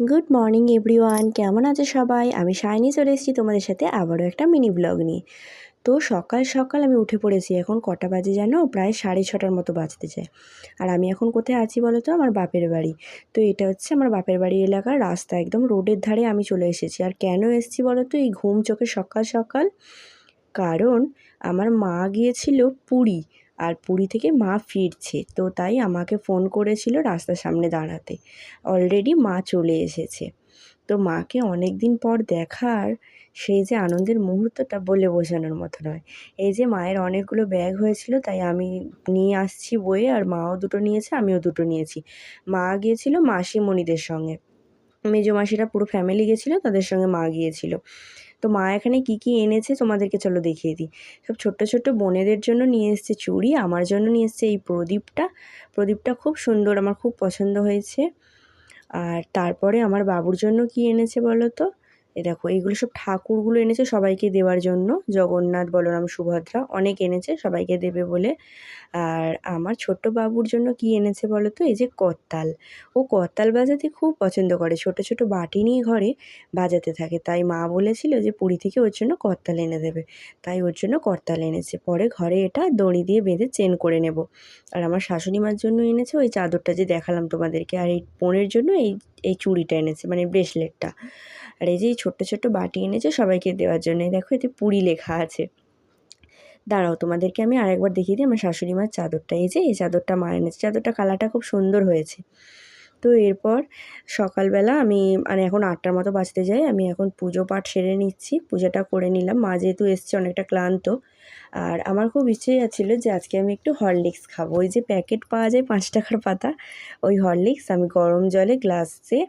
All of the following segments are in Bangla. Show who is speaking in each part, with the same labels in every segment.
Speaker 1: গুড মর্নিং এভরিওয়ান, কেমন আছে সবাই? আমি শাইনি চলে এসেছি তোমাদের সাথে আবারও একটা মিনি ব্লগ নিয়ে। তো সকাল সকাল আমি উঠে পড়েছি। এখন কটা বাজে জানো? প্রায় 6:30 মতো বাজতে যায়। আর আমি এখন কোথায় আছি বলো তো? আমার বাপের বাড়ি। তো এটা হচ্ছে আমার বাপের বাড়ি এলাকার রাস্তা, একদম রোডের ধারে আমি চলে এসেছি। আর কেন এসেছি বলো তো এই ঘুম চোখে সকাল সকাল? কারণ আমার মা গিয়েছিল পুরী, আর পুরী থেকে মা ফিরছে, তো তাই আমাকে ফোন করেছিল রাস্তার সামনে দাঁড়াতে। অলরেডি মা চলে এসেছে। তো মাকে অনেক দিন পর দেখার সেই যে আনন্দের মুহূর্তটা বলে বোঝানোর মতো নয়। এই যে মায়ের অনেকগুলো ব্যাগ হয়েছিল, তাই আমি নিয়ে আসছি বয়ে, আর মাও দুটো নিয়েছে, আমিও দুটো নিয়েছি। মা গিয়েছিল মাসিমণিদের সঙ্গে, মেজো মাসিরা পুরো ফ্যামিলি গেছিলো, তাদের সঙ্গে মা গিয়েছিল। তো মা এখানে কি কি এনেছে তোমাদেরকে চলো দেখিয়ে দিই। সব ছোট্ট ছোট্ট বোনেদের জন্য নিয়ে এসছে চুড়ি, আমার জন্য নিয়ে এসছে এই প্রদীপটা খুব সুন্দর, আমার খুব পছন্দ হয়েছে। আর তারপরে আমার বাবুর জন্য কি এনেছে বলো তো? দেখো এইগুলো সব ঠাকুরগুলো এনেছে সবাইকে দেওয়ার জন্য, জগন্নাথ, বলরাম, সুভদ্রা অনেক এনেছে সবাইকে দেবে বলে। আর আমার ছোট্ট বাবুর জন্য কি এনেছে বলো তো? এই যে করতাল। ও করতাল বাজাতে খুব পছন্দ করে, ছোট ছোট বাটি নিয়ে ঘরে বাজাতে থাকে। তাই মা বলেছিল যে পুরী থেকে ওর জন্য করতাল এনে দেবে, তাই ওর জন্য করতাল এনেছে। পরে ঘরে এটা দড়ি দিয়ে বেঁধে চেন করে নেব। আর আমার শাশুড়ি মার জন্য এনেছে ওই চাদরটা যে দেখালাম তোমাদেরকে, আর এই বোনের জন্য এই এই চুড়িটা এনেছে, মানে ব্রেসলেটটা। আর এই যে এই ছোট্ট ছোট্ট বাটি এনেছে সবাইকে দেওয়ার জন্য। দেখো এতে পুরী লেখা আছে। দাঁড়াও তোমাদেরকে আমি আরেকবার দেখিয়ে দিই আমার শাশুড়ি মার চাদরটা। এই যে এই চাদরটা মা এনেছে, চাদরটা কালারটা খুব সুন্দর হয়েছে। তো এরপর সকালবেলা আমি, মানে এখন 8টার মতো বাজতে যাই, আমি এখন পুজো পাঠ সেরে নিচ্ছি, পূজাটা করে নিলাম। মা যেহেতু এসছে অনেকটা ক্লান্ত, আর আমার খুব ইচ্ছে যাচ্ছিল যে আজকে আমি একটু হরলিক্স খাবো। ওই যে প্যাকেট পাওয়া যায় 5 টাকার পাতা, ওই হরলিক্স আমি গরম জলে গ্লাসে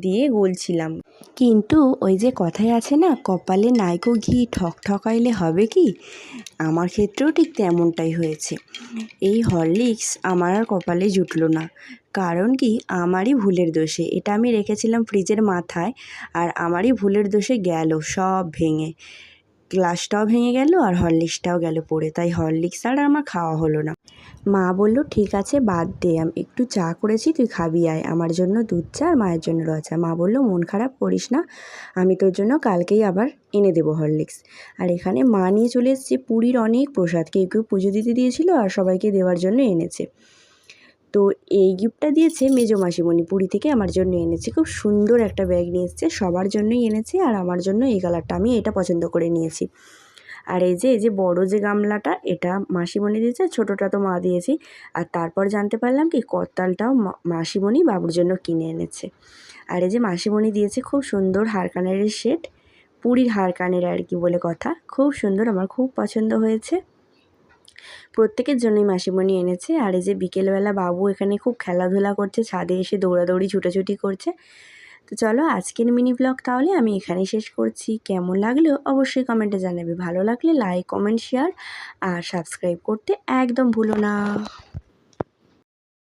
Speaker 1: দিয়ে গলছিলাম। কিন্তু ওই যে কথায় আছে না, কপালে নাইকো ঘি ঠক ঠকাইলে হবে কি? আমার ক্ষেত্রেও ঠিক তেমনটাই হয়েছে। এই হরলিক্স আমার আর কপালে জুটলো না। কারণ কি? আমারই ভুলের দোষে। এটা আমি রেখেছিলাম ফ্রিজের মাথায়, আর আমারই ভুলের দোষে গেল সব ভেঙে। গ্লাসটাও ভেঙে গেল আর হরলিক্সটাও গেল পড়ে। তাই হরলিক্স আর আমার খাওয়া হলো না। মা বলল ঠিক আছে বাদ দে, আমি একটু চা করেছি তুই খাবি আয়। আমার জন্য দুধ চা আর মায়ের জন্য র চা। মা বলল মন খারাপ করিস না, আমি তোর জন্য কালকেই আবার এনে দেবো হরলিক্স। আর এখানে মা নিয়ে চলে এসেছে পুরীর অনেক প্রসাদ, কেউ কেউ পুজো দিতে দিয়েছিল আর সবাইকে দেওয়ার জন্য এনেছে। তো এই গিফটটা দিয়েছে মেজো মাসিমণি, পুরী থেকে আমার জন্য এনেছে। খুব সুন্দর একটা ব্যাগ নিয়ে এসেছে, সবার জন্যই এনেছে, আর আমার জন্য এই কালারটা, আমি এটা পছন্দ করে নিয়েছি। আর এই যে বড় যে গামলাটা, এটা মাসিমণি দিয়েছে, ছোটোটা তো মা দিয়েছি। আর তারপর জানতে পারলাম কি করতালটাও মাসিমণি বাবুর জন্য কিনে এনেছে। আর এই যে মাসিমণি দিয়েছে খুব সুন্দর হারকানের সেট, পুরীর হারকানের আর কি বলে কথা, খুব সুন্দর, আমার খুব পছন্দ হয়েছে। প্রত্যেকের জন্যই মাসিমণি এনেছে। আর এই যে বিকেলবেলা বাবু এখানে খুব খেলাধুলা করছে, ছাদে এসে দৌড়াদৌড়ি ছুটোছুটি করছে। তো চলো আজকের মিনি ব্লগ তাহলে আমি এখানেই শেষ করছি। কেমন লাগলো অবশ্যই কমেন্টে জানাবে, ভালো লাগলে লাইক, কমেন্ট, শেয়ার আর সাবস্ক্রাইব করতে একদম ভুলো না।